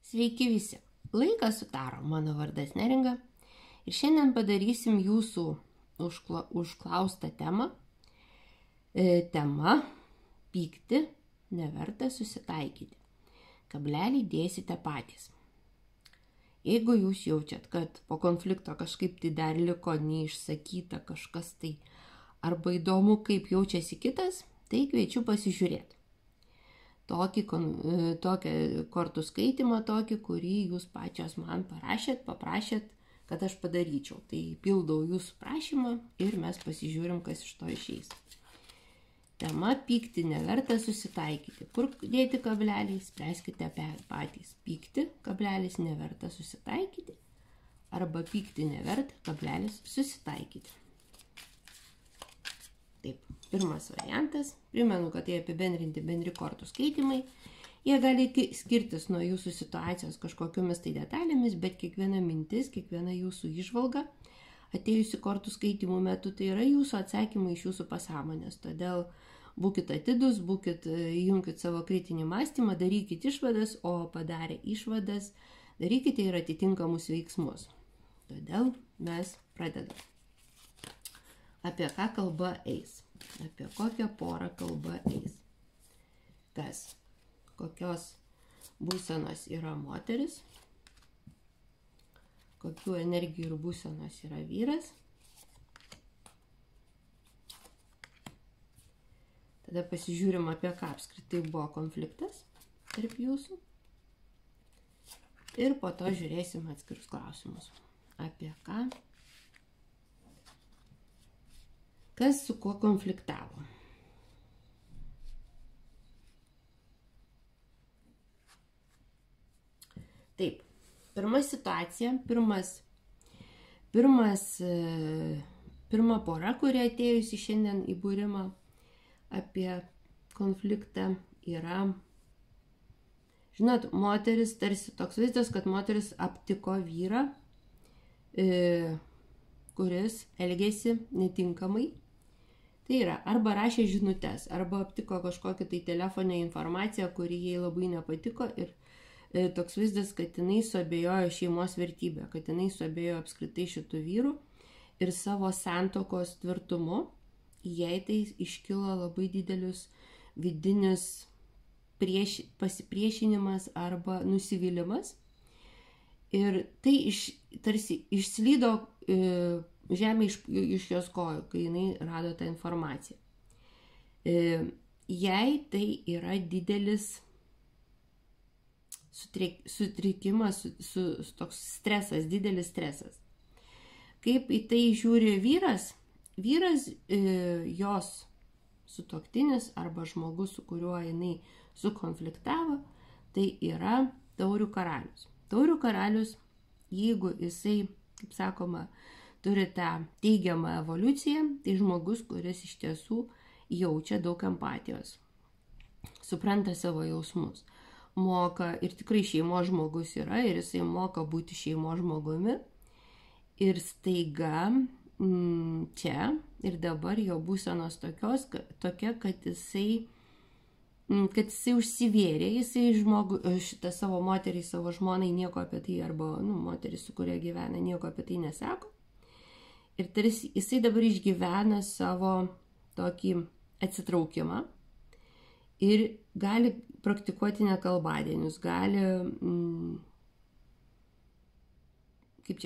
Sveiki visi. Laiką sudaro, mano vardas Neringa ir šiandien padarysim jūsų užklaustą temą. Tema – pykti, neverta susitaikyti. Kablelį dėsite patys. Jeigu jūs jaučiat, kad po konflikto kažkaip tai dar liko neišsakyta kažkas tai arba įdomu, kaip jaučiasi kitas, tai kviečiu pasižiūrėti. Tokį kortų skaitimą, kurį jūs pačios man paprašėt, kad aš padaryčiau. Tai pildau jūsų prašymą ir mes pasižiūrim, kas iš to išeis. Tema – pykti neverta susitaikyti. Kur dėti kablelį, spręskite patys. Pykti, kablelis neverta susitaikyti, arba pykti neverta, kablelis susitaikyti. Taip, pirmas variantas. Primenu, kad tai apibendrinti bendri kortų skaitimai. Jie gali skirtis nuo jūsų situacijos kažkokiomis tai detalėmis, bet kiekviena mintis, kiekviena jūsų įžvalga atėjusi kortų skaitimų metu, tai yra jūsų atsakymai iš jūsų pasąmonės. Todėl būkit atidus, įjunkit savo kritinį mąstymą, darykit išvadas, o padarę išvadas, darykite ir atitinkamus veiksmus. Todėl mes pradedame. Apie ką kalba eis? Apie kokią porą kalba eis? Kas? Kokios būsenos yra moteris? Kokių energijų ir būsenos yra vyras? Tada pasižiūrim, apie ką apskritai buvo konfliktas tarp jūsų. Ir po to žiūrėsim atskirus klausimus. Apie ką? Kas su kuo konfliktavo? Taip, pirma situacija, pirma pora, kuri atėjusi šiandien į būrimą apie konfliktą, yra, žinot, moteris, tarsi toks vaizdas, kad moteris aptiko vyrą, kuris elgėsi netinkamai. Tai yra, arba rašė žinutes, arba aptiko kažkokią tai telefonę informaciją, kuri jai labai nepatiko ir toks vaizdas, kad jinai suabejojo šeimos vertybę, kad jinai suabejojo apskritai šitų vyrų ir savo santuokos tvirtumu. Jai tai iškilo labai didelis vidinis pasipriešinimas arba nusivylimas. Ir tai tarsi išslydo žemė iš jos kojų, kai jinai rado tą informaciją. Jai tai yra didelis sutrikimas, toks stresas, didelis stresas. Kaip į tai žiūri vyras? Vyras, jos sutuoktinis arba žmogus, su kuriuo jinai sukonfliktavo, tai yra taurių karalius. Taurių karalius, jeigu jisai, kaip sakoma, turi tą teigiamą evoliuciją, tai žmogus, kuris iš tiesų jaučia daug empatijos, supranta savo jausmus, moka, ir tikrai šeimos žmogus yra, ir jisai moka būti šeimos žmogumi, ir staiga čia ir dabar jo būsenos tokia, kad jisai užsivėrė, šitą savo moterį, savo žmonai nieko apie tai, arba moteris, su kuria gyvena, nieko apie tai nesako. Ir tarsi jisai dabar išgyvena savo tokį atsitraukimą ir gali praktikuoti nekalbadienius, gali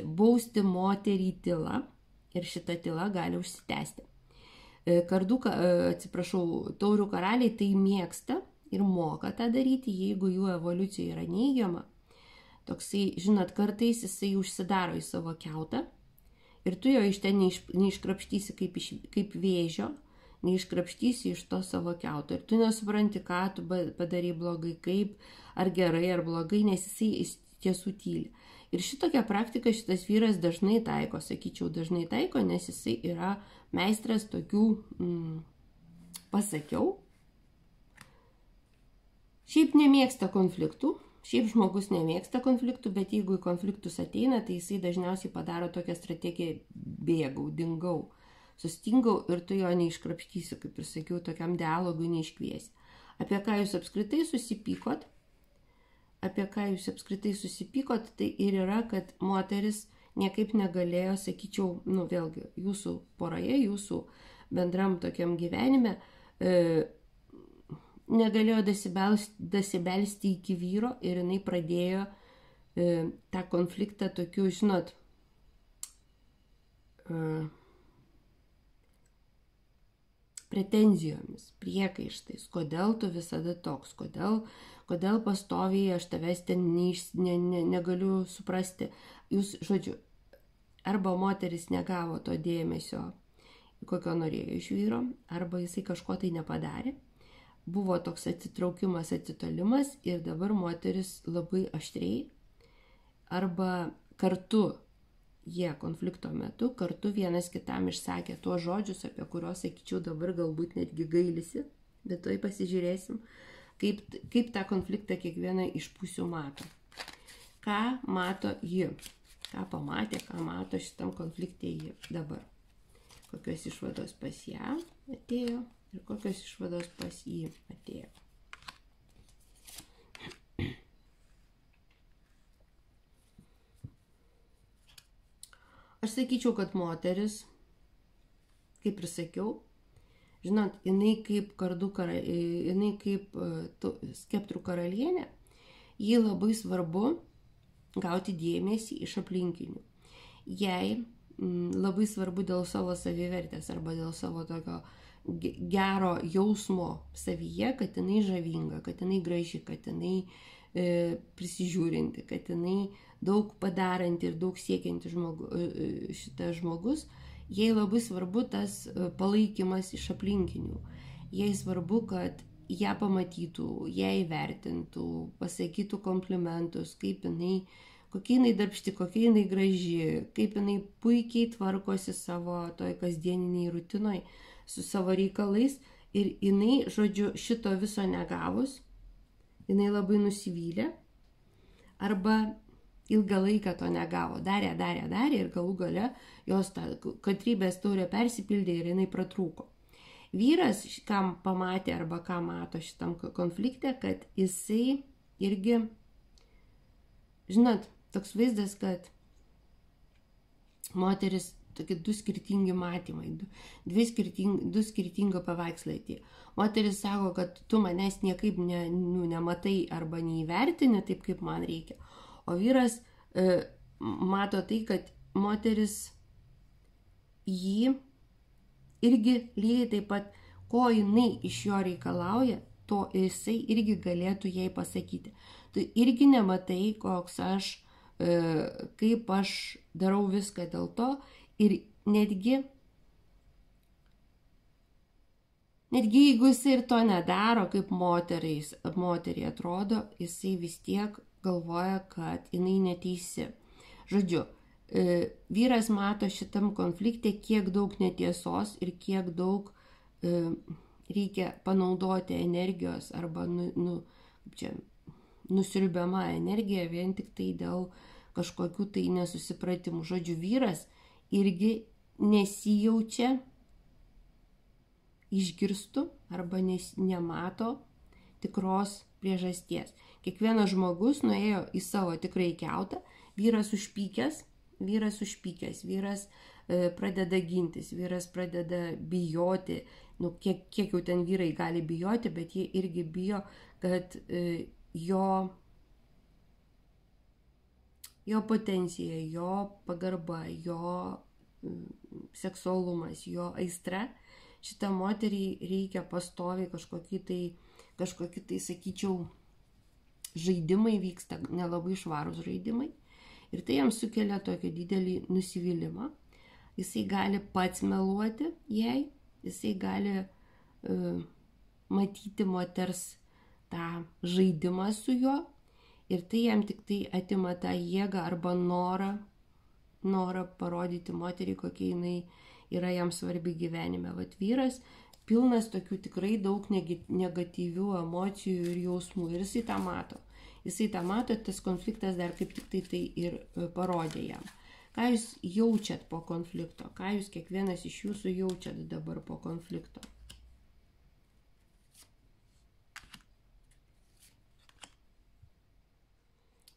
bausti moterį tyla ir šita tyla gali užsitęsti. Taurių karaliai tai mėgsta ir moka tą daryti, jeigu jų evoliucija yra neigiama. Toksai, žinot, kartais jisai užsidaro į savo kiautą ir tu jo iš ten neiškrapštysi kaip vėžio, neiškrapštysi iš to savo kiauto. Ir tu nesupranti, ką tu padarai blogai, kaip, ar gerai, ar blogai, nes jisai iš tiesų tyli. Ir šitokią praktiką šitas vyras dažnai taiko, sakyčiau, dažnai taiko, nes jisai yra meistras tokių, pasakiau. Šiaip nemėgsta konfliktų, šiaip žmogus nemėgsta konfliktų, bet jeigu į konfliktus ateina, tai jisai dažniausiai padaro tokią strategiją: bėgau, dingau, sustingau ir tu jo neiškrapštysi, kaip ir sakiau, tokiam dialogui neiškviesi. Apie ką jūs apskritai susipykot, apie ką jūs apskritai susipykot, tai ir yra, kad moteris niekaip negalėjo, sakyčiau, vėlgi, jūsų poroje, jūsų bendram tokiam gyvenime, negalėjo dasibelsti iki vyro ir jinai pradėjo tą konfliktą tokiu, žinot, pretenzijomis, priekaištais, kodėl tu visada toks, kodėl pastoviai aš tavęs ten negaliu suprasti. Jūs, žodžiu, arba moteris negavo to dėmesio, kokio norėjo iš vyro, arba jisai kažko tai nepadarė. Buvo toks atsitraukimas, atitolimas ir dabar moteris labai aštriai, arba kartu jie konflikto metu kartu vienas kitam išsakė tuos žodžius, apie kuriuos, sakyčiau, dabar galbūt netgi gailisi, bet toj pasižiūrėsim, kaip tą konfliktą kiekviena iš pusių mato. Ką mato ji? Ką pamatė, ką mato šitam konflikte ji dabar? Kokios išvados pas ją atėjo ir kokios išvados pas jį atėjo. Aš sakyčiau, kad moteris, kaip ir sakiau, žinot, jinai kaip skeptrų karalienė, jai labai svarbu gauti dėmesį iš aplinkinių. Jai labai svarbu dėl savo savivertės arba dėl savo tokio gero jausmo savyje, kad jinai žavinga, kad jinai graži, kad jinai prisižiūrinti, kad jinai daug padaranti ir daug siekianti šitas žmogus, jai labai svarbu tas palaikymas iš aplinkinių. Jai svarbu, kad ją pamatytų, ją įvertintų, pasakytų komplimentus, kaip jinai, kokia jinai darbšti, kokia jinai graži, kaip jinai puikiai tvarkosi savo toj kasdieniniai rutinoj su savo reikalais. Ir jinai, žodžiu, šito viso negavus, jinai labai nusivylė arba ilgą laiką to negavo. Darė ir galų gale jos kantrybės taurė persipildė ir jinai pratrūko. Vyras, kam pamatė arba ką mato šitam konflikte, kad jisai irgi, žinot, toks vaizdas, kad moteris, tokie du skirtingi matymai, du skirtingo paveikslai tie. Moteris sako, kad tu manęs niekaip nematai arba neįvertini taip, kaip man reikia. O vyras mato tai, kad moteris jį irgi lygiai taip pat, ko jinai iš jo reikalauja, to jisai irgi galėtų jai pasakyti. Tu irgi nematai, koks aš, kaip aš darau viską dėl to. Ir netgi jeigu jisai ir to nedaro, kaip moteriai atrodo, jisai vis tiek galvoja, kad jinai neteisi. Žodžiu, vyras mato šitam konflikte, kiek daug netiesos ir kiek daug reikia panaudoti energijos arba nusiurbiama energija vien tik tai dėl kažkokių tai nesusipratimų. Žodžiu, vyras irgi nesijaučia išgirstų arba nemato tikros priežasties. Kiekvienas žmogus nuėjo į savo tikrai kiautą, vyras užpykęs, vyras pradeda gintis, vyras pradeda bijoti, kiek jau ten vyrai gali bijoti, bet jie irgi bijo, kad jo potencija, jo pagarba, jo seksualumas, jo aistra, šitą moterį reikia pastoviai kažkokie tai, sakyčiau, žaidimai vyksta, nelabai švarūs žaidimai. Ir tai jam sukelia tokį didelį nusivylimą. Jisai gali pats meluoti jai, jisai gali matyti moters tą žaidimą su juo. Ir tai jam tik tai atima tą jėgą arba norą parodyti moteriai, kokia jinai yra jam svarbi gyvenime. Vat vyras pilnas tokių tikrai daug negatyvių emocijų ir jausmų. Ir jisai tą mato. Tas konfliktas dar kaip tik tai ir parodė jam. Ką jūs jaučiat po konflikto? Ką jūs kiekvienas iš jūsų jaučiat dabar po konflikto?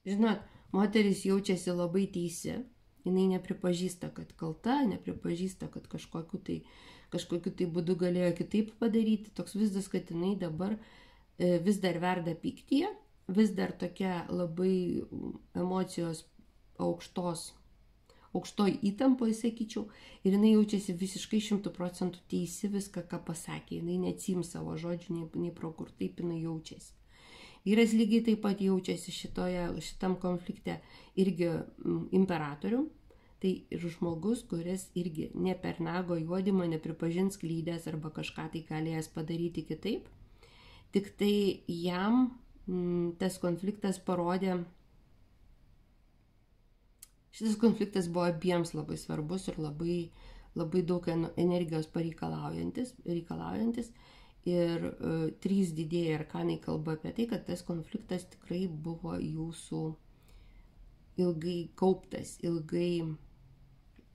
Žinot, moteris jaučiasi labai teisi, jinai nepripažįsta, kad kalta, nepripažįsta, kad kažkokiu tai būdu galėjo kitaip padaryti. Toks vaizdas, kad jinai dabar vis dar verda pyktyje, vis dar tokia labai emocijos aukštoj įtampoj, sakyčiau, ir jinai jaučiasi visiškai 100% teisi viską, ką pasakė, jinai neatsiims savo žodžių, nei pro kur, taip jinai jaučiasi. Vyras lygiai taip pat jaučiasi šitam konflikte irgi imperatorium, tai ir žmogus, kuris irgi ne per nago juodimą nepripažins klydęs arba kažką tai galėjęs padaryti kitaip, tik tai jam tas konfliktas parodė, šitas konfliktas buvo abiems labai svarbus ir labai daug energijos pareikalaujantis. Ir 3 didieji arkanai kalba apie tai, kad tas konfliktas tikrai buvo jūsų ilgai kauptas, ilgai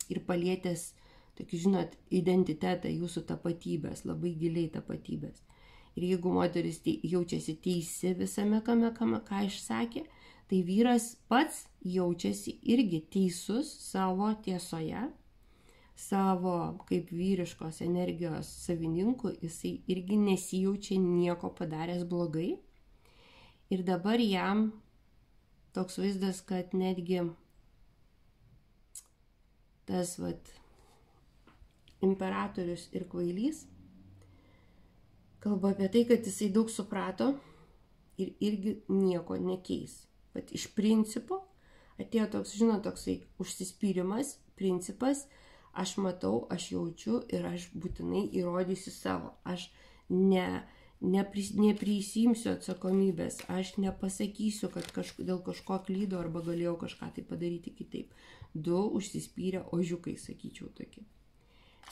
ir palietęs, tokį, žinot, identitetą, jūsų tapatybės, labai giliai tapatybės. Ir jeigu moteris jaučiasi teisi visame kame, ką išsakė, tai vyras pats jaučiasi irgi teisus savo tiesoje, savo kaip vyriškos energijos savininku, jisai irgi nesijaučia nieko padaręs blogai. Ir dabar jam toks vaizdas, kad netgi tas imperatorius ir kvailys kalba apie tai, kad jisai daug suprato ir irgi nieko nekeis. Bet iš principo atėjo toks, žinot, toksai užsispyrimas, principas, aš matau, aš jaučiu ir aš būtinai įrodysiu savo. Aš neprisiimsiu atsakomybės, aš nepasakysiu, kad dėl kažko klydo arba galėjau kažką tai padaryti kitaip. 2 užsispyrę ožiukai, sakyčiau, tokie.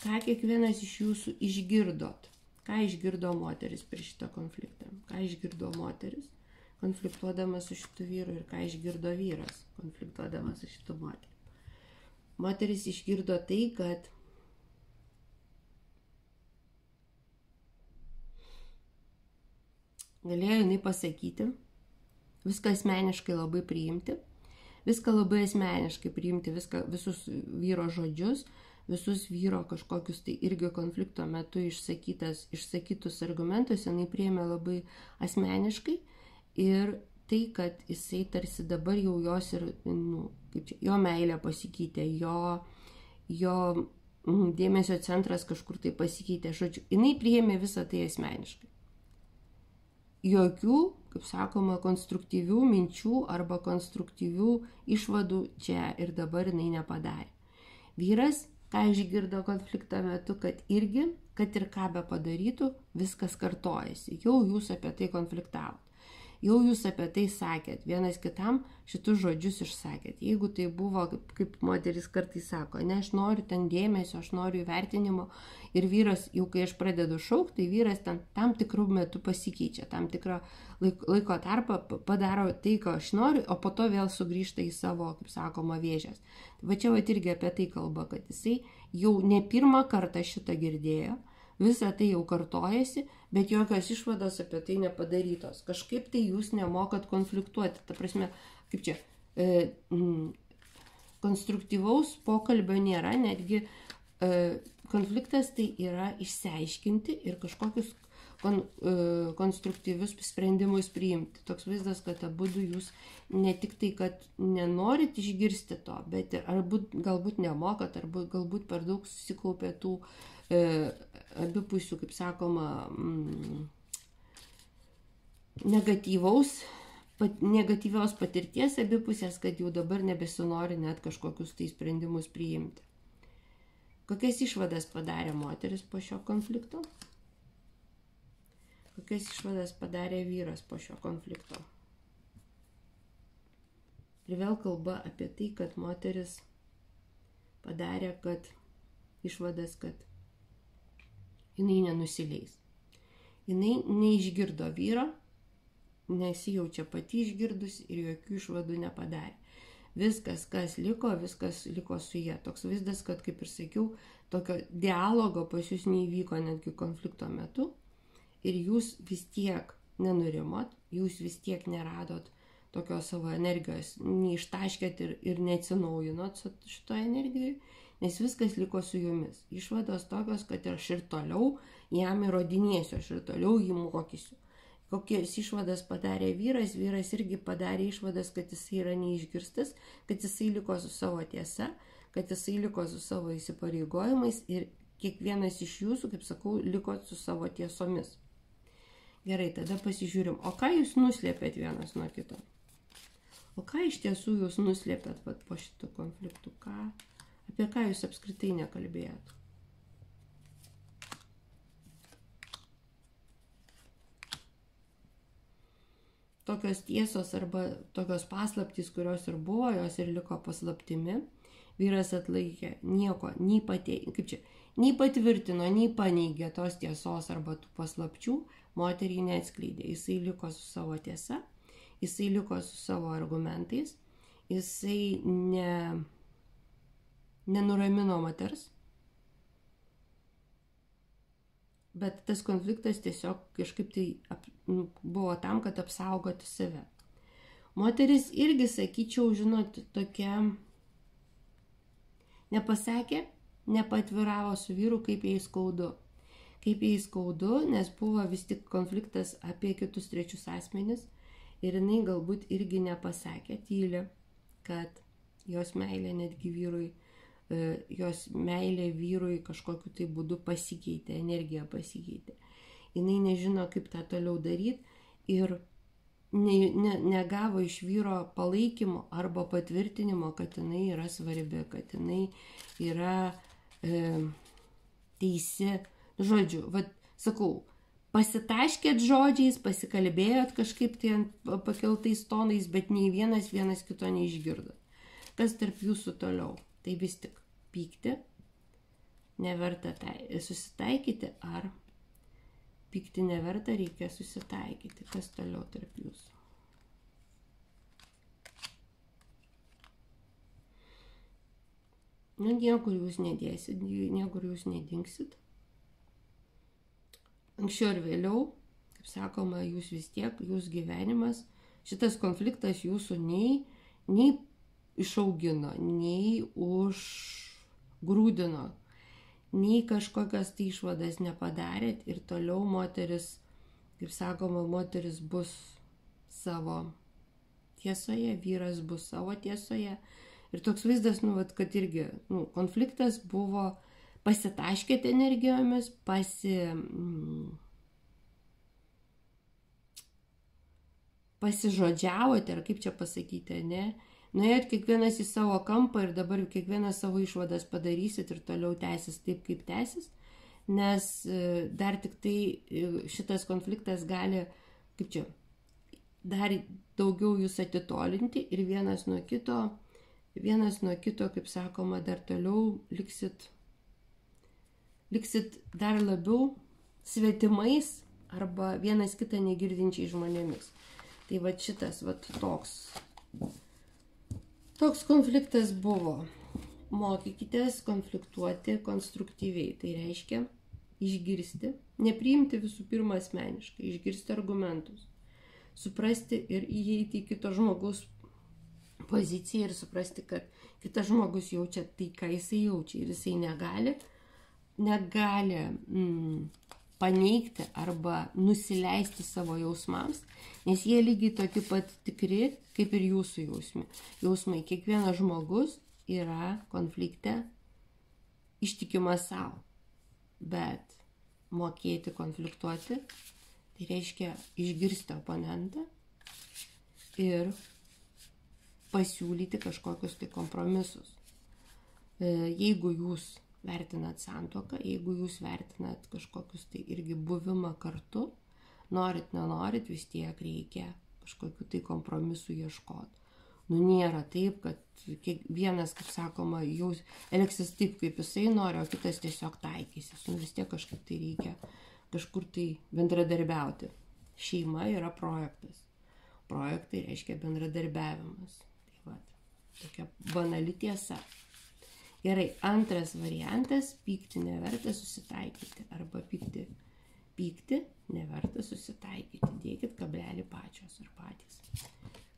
Ką kiekvienas iš jūsų išgirdot? Ką išgirdo moteris per šitą konfliktą? Ką išgirdo moteris konfliktuodamas su šitu vyru ir ką išgirdo vyras konfliktuodamas su šitu moteriu? Moteris išgirdo tai, kad galėjo jinai pasakyti, viską asmeniškai labai priimti, visus vyro žodžius, visus vyro kažkokius tai irgi konflikto metu išsakytus argumentus, jinai priėmė labai asmeniškai ir tai, kad jisai tarsi dabar jau jos ir, jo meilė pasikeitė, jo dėmesio centras kažkur tai pasikeitė, žodžiu, jinai priėmė visą tai asmeniškai. Jokių, kaip sakoma, konstruktyvių minčių arba konstruktyvių išvadų čia ir dabar jinai nepadarė. Vyras, ką išgirdo konflikto metu, kad irgi, kad ir ką be padarytų, viskas kartojasi. Jau jūs apie tai konfliktavot. Jau jūs apie tai sakėt, vienas kitam šitus žodžius išsakėt. Jeigu tai buvo, kaip moteris kartais sako, ne, aš noriu ten dėmesio, aš noriu įvertinimo, ir vyras, jau kai aš pradedu šaukti, tai vyras tam tikrų metų pasikeičia, tam tikrą laiko tarpą padaro tai, ko aš noriu, o po to vėl sugrįžta į savo, kaip sakoma, vėžes. Va čia irgi apie tai kalba, kad jisai jau ne pirmą kartą šitą girdėjo, visa tai jau kartojasi, bet jokios išvados apie tai nepadarytos. Kažkaip tai jūs nemokat konfliktuoti. Ta prasme, kaip čia, konstruktyvaus pokalbio nėra, netgi konfliktas tai yra išsiaiškinti ir kažkokius konstruktyvius sprendimus priimti. Toks vaizdas, kad abudu jūs ne tik tai, kad nenorit išgirsti to, bet ir galbūt nemokat, arba galbūt per daug susikaupė tų abipusių, kaip sakoma, negatyvios patirties abipusės, kad jau dabar nebesinori net kažkokius tai sprendimus priimti. Kokias išvadas padarė moteris po šio konflikto? Kokias išvadas padarė vyras po šio konflikto? Ir vėl kalba apie tai, kad moteris padarė išvadas, kad jinai nenusileis. Jinai neišgirdo vyro, nesijaučia pati išgirdus ir jokių išvadų nepadarė. Viskas, kas liko su jie. Toks vaizdas, kad, kaip ir sakiau, tokio dialogo pas jūs neįvyko netgi konflikto metu ir jūs vis tiek nenurimot, jūs vis tiek neradot tokios savo energijos, neištaškėt ir neatsinaujinot su šitoje energijoje, nes viskas liko su jumis. Išvados tokios, kad aš ir toliau jam įrodinėsiu, aš ir toliau jį mokysiu. Kokias išvadas padarė vyras irgi padarė išvadas, kad jisai yra neišgirstas, kad jisai liko su savo tiesa, kad jisai liko su savo įsipareigojimais ir kiekvienas iš jūsų, kaip sakau, liko su savo tiesomis. Gerai, tada pasižiūrim, o ką jūs nuslėpėt vienas nuo kito? O ką iš tiesų jūs nuslėpėt po šitų konfliktų? Apie ką jūs apskritai nekalbėjot? Tokios tiesos arba tokios paslaptys, kurios ir buvo, jos ir liko paslaptimi. Vyras atlaikė nieko, nei patvirtino, nei paneigė tos tiesos arba tų paslapčių, moteriai neatskleidė. Jisai liko su savo tiesa, jisai liko su savo argumentais, jisai nenuramino moters, bet tas konfliktas tiesiog kažkaip tai buvo tam, kad apsaugoti save. Moteris irgi, sakyčiau, žinot, tokia nepasakė, nepatviravo su vyru, kaip jai skaudu. Kaip jai skaudu, nes buvo vis tik konfliktas apie kitus trečius asmenis ir jinai galbūt irgi nepasakė, tyli, kad jos meilė netgi vyrui, jos meilė vyrui kažkokiu tai būdu pasikeitė, energija pasikeitė. Jinai nežino, kaip tą toliau daryti ir negavo iš vyro palaikymo arba patvirtinimo, kad jinai yra svarbi, kad jinai yra teisi. Žodžiu, sakau, pasitaškėt žodžiais, pasikalbėjot kažkaip tai pakeltais tonais, bet nei vienas kito neišgirdo. Kas tarp jūsų toliau? Tai vis tik pykti, neverta susitaikyti, ar pykti neverta, reikia susitaikyti. Kas toliau tarp jūsų? Niekur jūs nedėsit, niekur jūs nedingsit. Anksčiau ir vėliau, kaip sakoma, jūs vis tiek, jūs gyvenimas, šitas konfliktas jūsų nei išaugino, nei užgrūdino, nei kažkokias tai išvadas nepadarėt ir toliau moteris, kaip sakoma, moteris bus savo tiesoje, vyras bus savo tiesoje. Ir toks vaizdas, kad irgi, konfliktas buvo, pasitaškėt energijomis, pasižodžiavote, ar kaip čia pasakyti, ne? Nuėjot kiekvienas į savo kampą ir dabar kiekvienas savo išvadas padarysit ir toliau tęsis taip, kaip tęsis, nes dar tik tai šitas konfliktas gali, dar daugiau jūs atitolinti ir vienas nuo kito, kaip sakoma, dar toliau liksit dar labiau svetimais arba vienas kitą negirdinčiai žmonėmis. Tai šitas toks konfliktas buvo. Mokykitės konfliktuoti konstruktyviai. Tai reiškia išgirsti, nepriimti visų pirma asmeniškai, išgirsti argumentus, suprasti ir įeiti į kito žmogaus poziciją ir suprasti, kad kitas žmogus jaučia tai, ką jisai jaučia ir jisai negali paneigti arba nusileisti savo jausmams, nes jie lygiai tokie pat tikri, kaip ir jūsų jausmai. Kiekvienas žmogus yra konflikte ištikimas savo, bet mokėti konfliktuoti, tai reiškia išgirsti oponentą ir pasiūlyti kažkokius tai kompromisus. Jeigu jūs vertinat santuoką, jeigu jūs vertinat kažkokius tai irgi buvimą kartu, norit, nenorit, vis tiek reikia kažkokių tai kompromisų ieškoti. Nėra taip, kad vienas, kaip sakoma, jūs elgsis taip, kaip jisai nori, o kitas tiesiog taikysis. Vis tiek kažkaip tai reikia kažkur tai bendradarbiauti. Šeima yra projektas. Projektai reiškia bendradarbiavimas. Tai tokia banali tiesa. Gerai, antras variantas, pykti neverta susitaikyti. Arba pykti neverta susitaikyti. Dėkit kablelį pačios ir patys.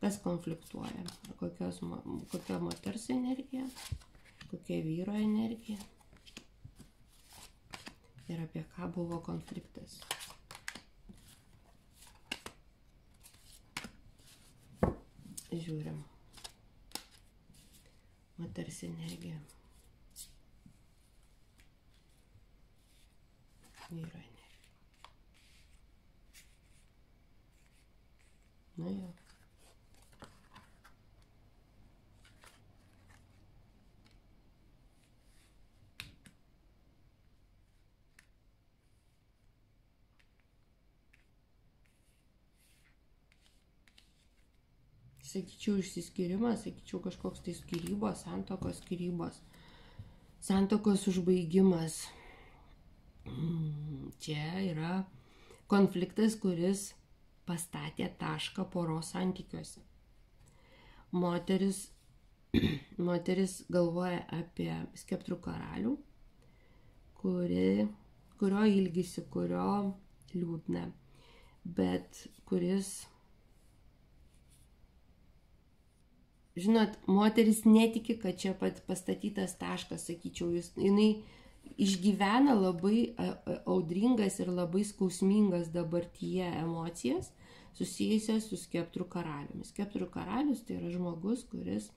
Kas konfliktuoja? Kokia moters energija, kokia vyro energija ir apie ką buvo konfliktas. Žiūrim. Moters energija. Vyro energija. Nu jo. Sakyčiau, išsiskyrimas, sakyčiau, kažkoks tai skyrybos, santokos užbaigimas. Čia yra konfliktas, kuris pastatė tašką poros santykiuose. Moteris galvoja apie skeptrų karalių, kurio ilgisi, kurio liūdna, bet kuris, žinot, moteris netiki, kad čia pat pastatytas taškas, sakyčiau, jinai išgyvena labai audringas ir labai skausmingas dabartyje emocijas susijusias su skeptrų karaliumi. Skeptrų karalius tai yra žmogus, kuris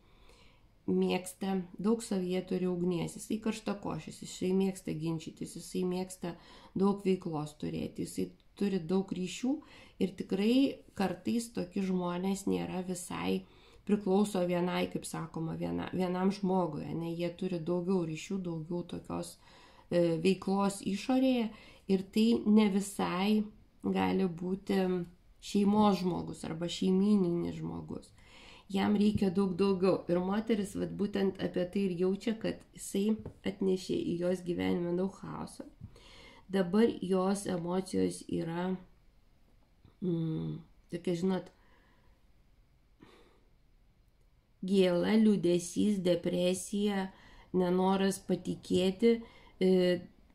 mėgsta, daug savyje turi ugnies, jisai karštakošis, jisai mėgsta ginčytis, jisai mėgsta daug veiklos turėti, jisai turi daug ryšių ir tikrai kartais tokie žmonės nėra visai priklauso vienai, kaip sakoma, vienam žmogui, ne, jie turi daugiau ryšių, daugiau tokios veiklos išorėje ir tai ne visai gali būti šeimos žmogus arba šeimyninis žmogus. Jam reikia daug daugiau. Ir moteris būtent apie tai ir jaučia, kad jisai atnešė į jos gyvenimą daug chaoso. Dabar jos emocijos yra, tokia, žinot, gėla, liūdesys, depresija, nenoras patikėti.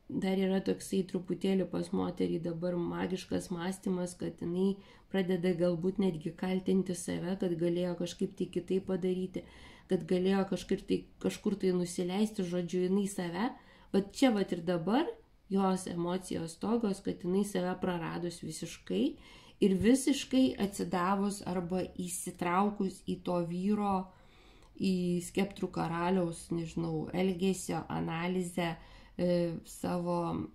Dar yra toksai truputėlį pas moterį dabar magiškas mąstymas, kad jinai pradeda galbūt netgi kaltinti save, kad galėjo kažkaip tai kitaip padaryti, kad galėjo kažkur tai nusileisti, žodžiu, jinai save. Bet čia ir dabar jos emocijos tokios, kad jinai save praradus visiškai ir visiškai atsidavus arba įsitraukus į to vyro, į skeptrų karaliaus, nežinau, elgesio, analizę, savo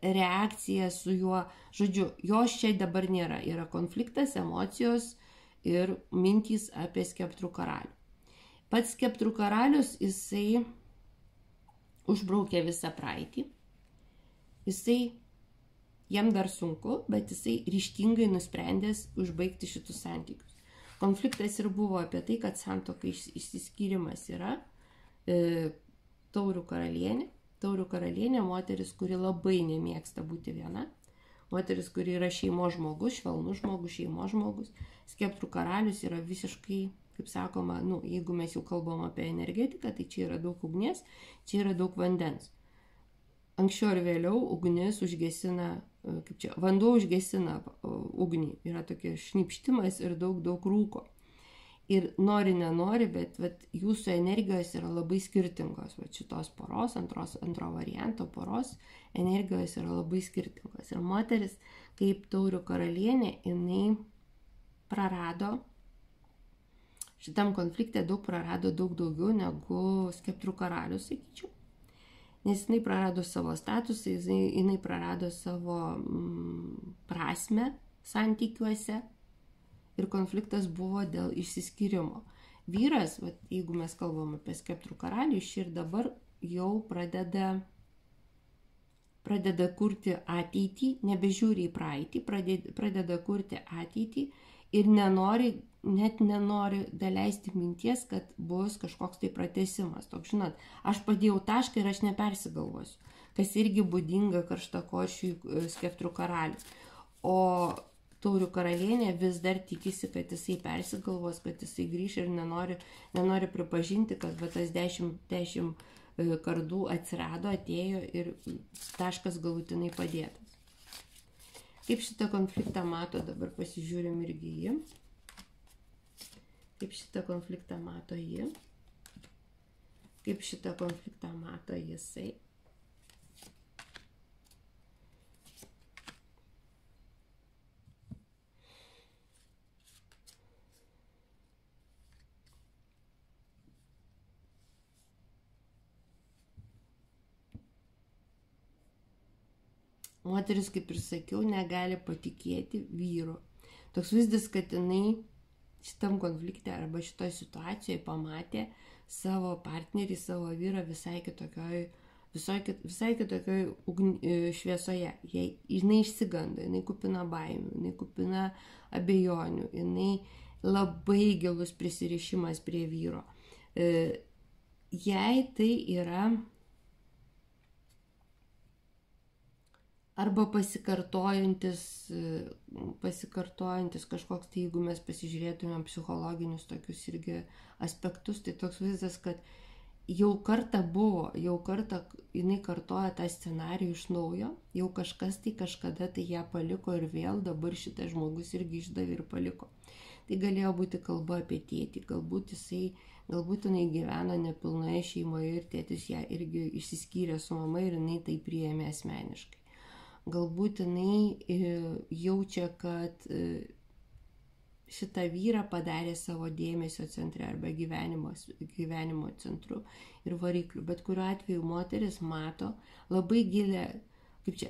reakciją su juo. Žodžiu, jos čia dabar nėra. Yra konfliktas, emocijos ir mintys apie skeptrų karalių. Pats skeptrų karalius, jisai užbraukė visą praeitį. Jam dar sunku, bet jisai ryžtingai nusprendęs užbaigti šitus santykius. Konfliktas ir buvo apie tai, kad santuoka išsiskyrimas yra taurių karalienė. Taurių karalienė moteris, kuri labai nemėgsta būti viena. Moteris, kuri yra šeimos žmogus, švelnus žmogus, šeimos žmogus. Skeptrų karalius yra visiškai, kaip sakoma, jeigu mes jau kalbam apie energetiką, tai čia yra daug ugnies, čia yra daug vandens. Anksčiau ir vėliau ugnis užgesina, vanduo užgesina ugnį. Yra tokia šnipštimas ir daug rūko. Ir nori, nenori, bet jūsų energijos yra labai skirtingos. Šitos poros, antro varianto poros energijos yra labai skirtingos. Ir moteris, kaip taurių karalienė, jinai prarado, šitam konflikte prarado daug daugiau negu skeptrų karalius, sakyčiau. Nes jinai prarado savo statusą, jinai prarado savo prasmę santykiuose. Ir konfliktas buvo dėl išsiskyrimo. Vyras, jeigu mes kalbam apie skeptrų karalių, iš ir dabar jau pradeda kurti ateitį, nebežiūri į praeitį, pradeda kurti ateitį ir net nenori daleisti minties, kad bus kažkoks tai pratęsimas. Toks, žinot, aš padėjau tašką ir aš nepersigalvosiu, kas irgi būdinga karštakošiui skeptrų karaliui. O taurių karalienė vis dar tikisi, kad jisai persigalvos, kad jisai grįš ir nenori pripažinti, kad tas 10 kardų atsirado, atėjo ir taškas galutinai padėtas. Kaip šitą konfliktą mato, dabar pasižiūrim irgi jį. Kaip šitą konfliktą mato ji, kaip šitą konfliktą mato jisai. Moteris, kaip ir sakiau, negali patikėti vyru. Toks vaizdas, kad jinai šitam konflikte arba šitoje situacijoje pamatė savo partnerį, savo vyrą visai kitokioj šviesoje. Jinai išsigando, jinai kupina baimių, jinai kupina abejonių, jinai labai gilus prisirišimas prie vyro. Jei tai yra arba pasikartojantis kažkoks, tai jeigu mes pasižiūrėtumėm psichologinius tokius irgi aspektus, tai toks vaizdas, kad jau kartą jinai kartoja tą scenarijų iš naujo, jau kažkas tai kažkada tai ją paliko ir vėl dabar šitas žmogus irgi išdavė ir paliko. Tai galėjo būti kalba apie tėtį, galbūt jinai gyvena nepilnoje šeimoje ir tėtis ją irgi išsiskyrė su mama ir jinai tai priėmė asmeniškai. Galbūt jinai jaučia, kad šitą vyrą padarė savo dėmesio centre arba gyvenimo centru ir varikliu. Bet kuriuo atveju moteris mato labai gilę,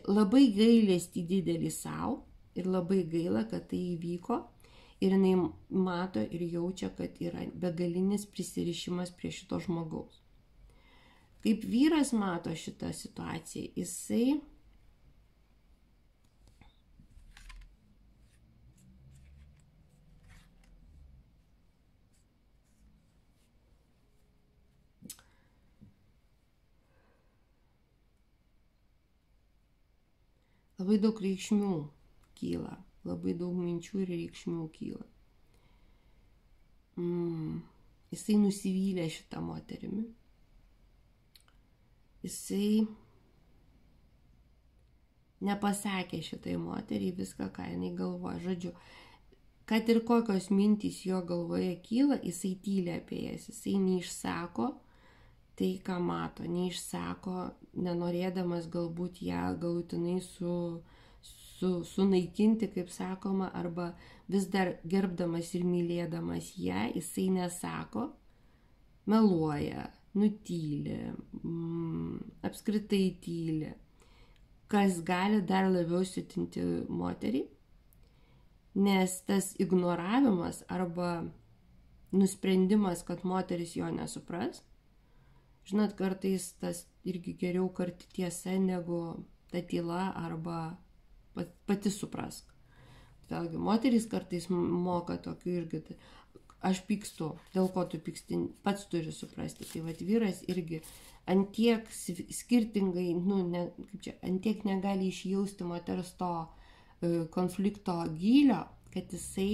labai gailestį didelį savo ir labai gaila, kad tai įvyko. Ir jinai mato ir jaučia, kad yra begalinis prisirišimas prie šito žmogaus. Kaip vyras mato šitą situaciją, jisai labai daug reikšmių kyla, labai daug minčių ir reikšmių kyla. Jisai nusivylė šitą moterimi. Jisai nepasakė šitai moteriai viską, ką jinai galvoja. Žodžiu, kad ir kokios mintys jo galvoje kyla, jisai tyli apie jas. Jisai neišsako tai, ką mato, neišsako, nenorėdamas galbūt ją galutinai sunaikinti, kaip sakoma, arba vis dar gerbdamas ir mylėdamas ją, jisai nesako, meluoja, nutyli, apskritai tyli, kas gali dar labiau siutinti moterį, nes tas ignoravimas arba nusprendimas, kad moteris jo nesupras, žinot, kartais tas irgi geriau karti tiesa negu ta tyla arba pati suprask. Vėlgi, moterys kartais moka tokių irgi, aš pykstu, dėl ko tu pyksti, pats turi suprasti. Tai vat vyras irgi antiek skirtingai, antiek negali išjausti moters to konflikto gylio, kad jisai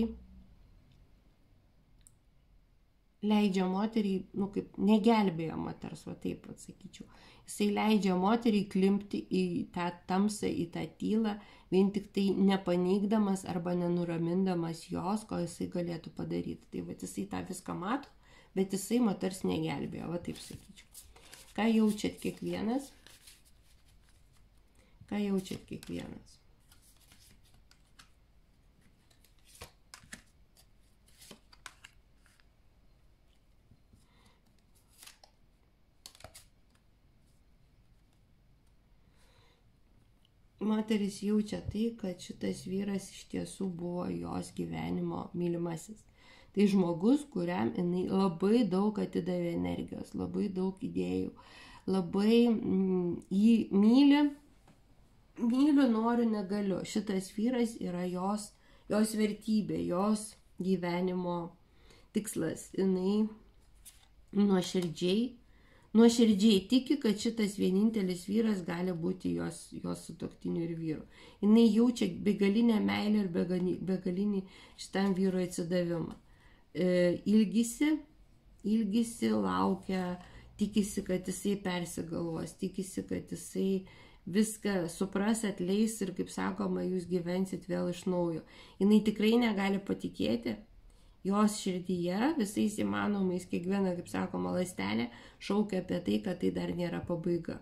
leidžia moteriai, kaip negelbėjo moters, va taip atsakyčiau. Jisai leidžia moteriai klimpti į tą tamsą, į tą tylą, vien tik tai nepaneigdamas arba nenuramindamas jos, ko jisai galėtų padaryti. Tai va jisai tą viską mato, bet jisai moters negelbėjo, va taip sakyčiau. Ką jaučiat kiekvienas? Ką jaučiat kiekvienas? Moteris jaučia tai, kad šitas vyras iš tiesų buvo jos gyvenimo mylimasis. Tai žmogus, kuriam jinai labai daug atidavė energijos, labai daug idėjų, labai jį myliu, noriu, negaliu. Šitas vyras yra jos vertybė, jos gyvenimo tikslas. Jinai nuoširdžiai tiki, kad šitas vienintelis vyras gali būti jos sutuoktiniu ir vyru. Jinai jaučia begalinę meilę ir begalinį šitam vyro atsidavimą. Ilgisi, laukia, tikisi, kad jisai persigalvos, tikisi, kad jisai viską supras, atleis ir, kaip sakoma, jūs gyvensit vėl iš naujo. Jinai tikrai negali patikėti, jos širdyje visais įmanomais, kiekviena, kaip sakoma, ląstelė šaukia apie tai, kad tai dar nėra pabaiga.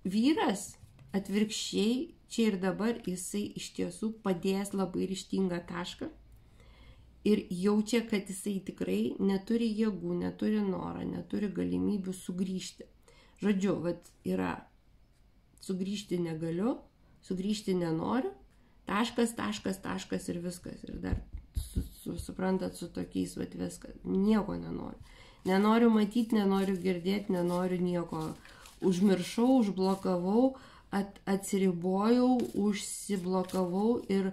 Vyras atvirkščiai, čia ir dabar, jisai iš tiesų padės labai ryžtingą tašką ir jaučia, kad jisai tikrai neturi jėgų, neturi norą, neturi galimybių sugrįžti. Žodžiu, vat yra sugrįžti negaliu, sugrįžti nenoriu, taškas ir viskas. Ir dar suprantat, su tokiais vat viskas. Nieko nenoriu. Nenoriu matyti, nenoriu girdėti, nenoriu nieko. Užmiršau, užblokavau, atsiribojau, užsiblokavau ir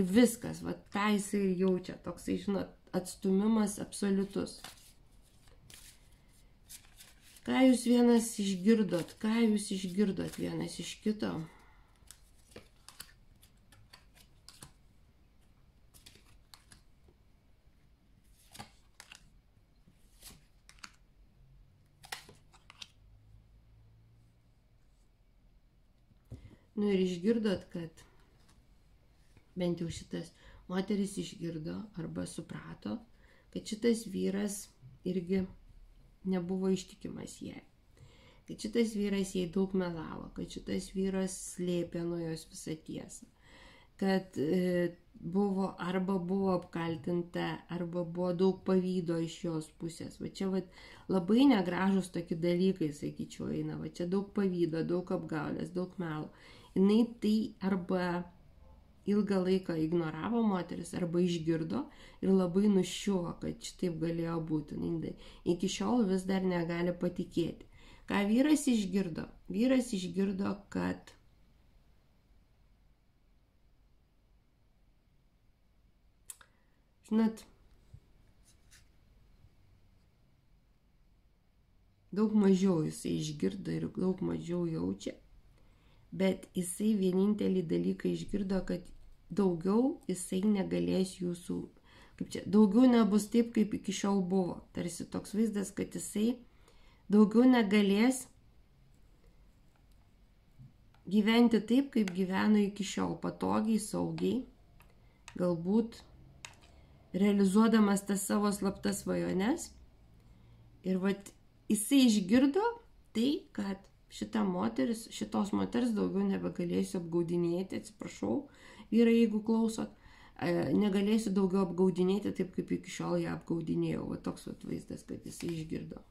viskas. Vat tą jisai ir jaučia. Toksai, žinot, atstumimas absoliutus. Ką jūs vienas išgirdot? Ką jūs išgirdot vienas iš kito? Nu ir išgirdot, kad bent jau šitas moteris išgirdo arba suprato, kad šitas vyras irgi nebuvo ištikimas jai. Kad šitas vyras jai daug melavo, kad šitas vyras slėpė nuo jos visą tiesą. Kad arba buvo apkaltinta, arba buvo daug pavydo iš jos pusės. Va čia labai negražus tokie dalykai, sakyčiau, eina. Va čia daug pavydo, daug apgaulės, daug melo. Jinai tai arba ilgą laiką ignoravo moteris, arba išgirdo ir labai nuščiuvo, kad šitaip galėjo būti. Iki šiol vis dar negali patikėti. Ką vyras išgirdo? Vyras išgirdo, kad žinot, daug mažiau jisai išgirdo ir daug mažiau jaučia. Bet jisai vienintelį dalyką išgirdo, kad daugiau jisai negalės jūsų, daugiau nebus taip, kaip iki šiol buvo. Tarsi toks vaizdas, kad jisai daugiau negalės gyventi taip, kaip gyveno iki šiol, patogiai, saugiai, galbūt realizuodamas tas savo slaptas svajones. Ir jisai išgirdo tai, kad šitos moters daugiau nebegalėsiu apgaudinėti, atsiprašau, vyrai, jeigu klausot, negalėsiu daugiau apgaudinėti taip, kaip iki šiol ją apgaudinėjau. Va toks vaizdas, kad jisai išgirdo.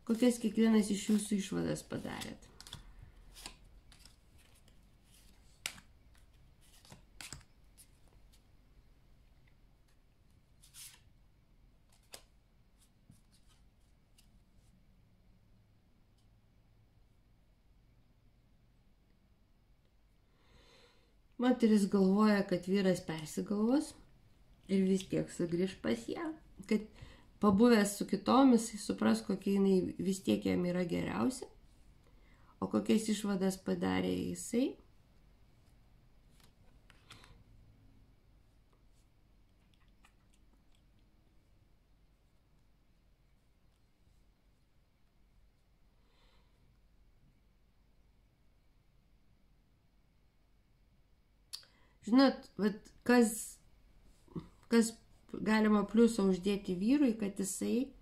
Kokias kiekvienas iš jūsų išvadas padarėt? Moteris galvoja, kad vyras persigalvos ir vis tiek sugrįž pas ją, kad pabuvęs su kitomis, jis supras, kokia jinai vis tiek jam yra geriausia, o kokias išvadas padarė jisai. Žinot, kas galima pliusą uždėti vyrui, kad jisai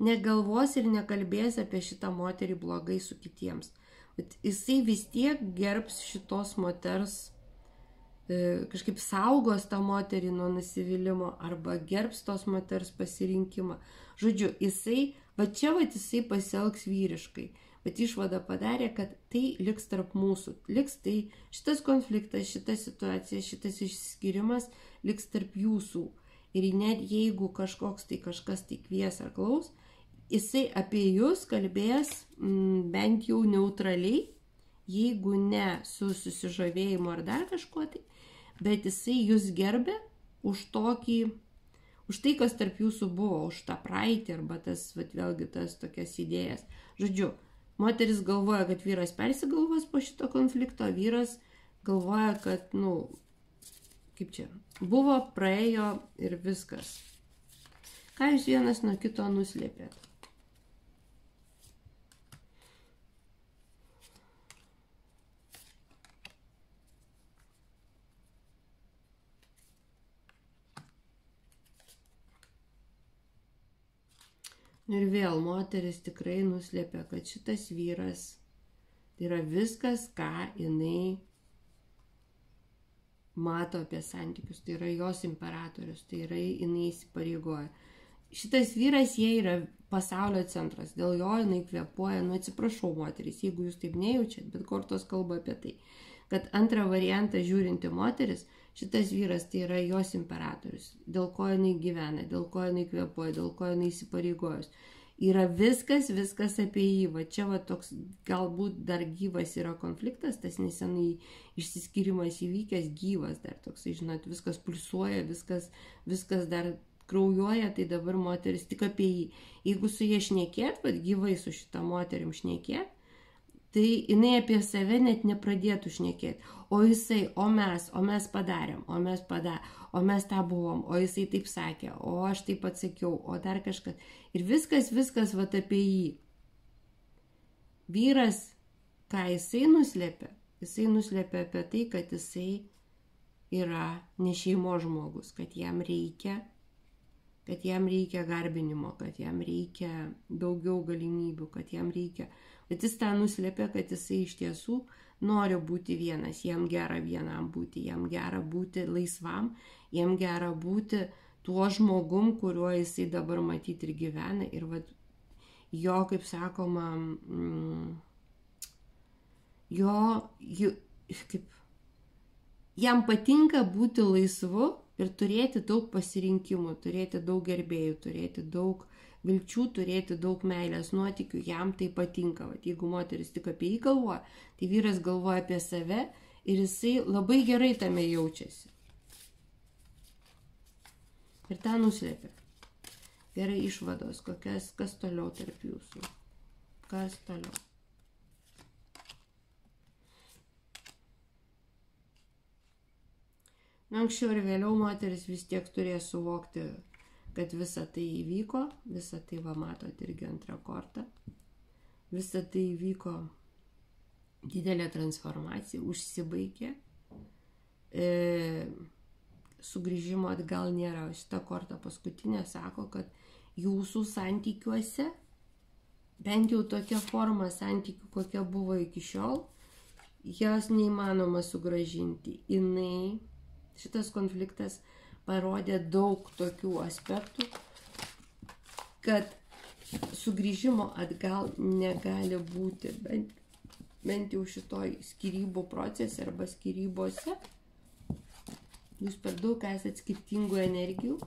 negalvos ir nekalbės apie šitą moterį blogai su kitiems. Jisai vis tiek gerbs šitos moters, kažkaip saugos tą moterį nuo nusivylimų arba gerbs tos moters pasirinkimą. Žodžiu, jisai pasielgs vyriškai. Bet išvada padarė, kad tai liks tarp mūsų. Liks tai šitas konfliktas, šita situacija, šitas išskyrimas liks tarp jūsų. Ir net jeigu kažkas tai kvies ar klaus, jisai apie jūs kalbės bent jau neutraliai, jeigu ne su susižavėjimu ar dar kažkuo tai, bet jisai jūs gerbė už tai, kas tarp jūsų buvo, už tą praeitį arba vėlgi tas tokias idėjas. Žodžiu, moteris galvoja, kad vyras persigalvos po šito konflikto, vyras galvoja, kad, buvo, praėjo ir viskas. Ką jūs vienas nuo kito nuslėpėt? Ir vėl moteris tikrai nuslėpia, kad šitas vyras tai yra viskas, ką jinai mato apie santykius, tai yra jos imperatorius, tai yra jinai įsipareigoja. Šitas vyras, jie yra pasaulio centras, dėl jo jinai kvėpuoja, atsiprašau moteris, jeigu jūs taip nejaučiat, bet kortos kalba apie tai, kad antrą variantą žiūrinti moteris, šitas vyras tai yra jos imperatorius, dėl ko jinai gyvena, dėl ko jinai kvėpuoja, dėl ko jinai įsipareigojus. Yra viskas apie jį, va čia va toks galbūt dar gyvas yra konfliktas, tas nesenai išsiskyrimas įvykęs, gyvas dar toks, žinot, viskas pulsuoja, viskas dar kraujuoja, tai dabar moteris tik apie jį. Jeigu su jie šnekėt, bet gyvai su šitą moterim šnekėt, tai jinai apie save net nepradėtų šnekėti. O jisai, o mes padarėm, o mes tą buvom, o jisai taip sakė, o aš taip atsakiau, o dar kažkas. Ir viskas va apie jį. Vyras, ką jisai nuslėpia apie tai, kad jisai yra ne šeimos žmogus, kad jam reikia garbinimo, kad jam reikia daugiau galimybių, kad jam reikia. Bet jis tą nuslėpia, kad jisai iš tiesų nori būti vienas, jam gera vienam būti, jam gera būti laisvam, jam gera būti tuo žmogum, kuriuo jisai dabar matyti ir gyvena. Ir vat, jo, kaip sakoma, jam patinka būti laisvu ir turėti daug pasirinkimų, turėti daug gerbėjų, turėti daug vilčių, turėti daug meilės nuotykių, jam tai patinka. Vat, jeigu moteris tik apie jį galvoja, tai vyras galvoja apie save ir jisai labai gerai tame jaučiasi. Ir tą nuslėpia. Gerai, išvados, kas toliau tarp jūsų? Kas toliau? Anksčiau ir vėliau moteris vis tiek turės suvokti, kad visa tai įvyko, visa tai va matot irgi antrą kortą, visa tai įvyko, didelė transformacija, užsibaigė, sugrįžimo atgal nėra. Šita korta paskutinė sako, kad jūsų santykiuose, bent jau tokia forma santykių, kokia buvo iki šiol, jos neįmanoma sugrąžinti. Šitas konfliktas parodė daug tokių aspektų, kad sugrįžimo atgal negali būti, bent jau šitoj skyrybų procese arba skyrybose. Jūs per daug esat skirtingų energijų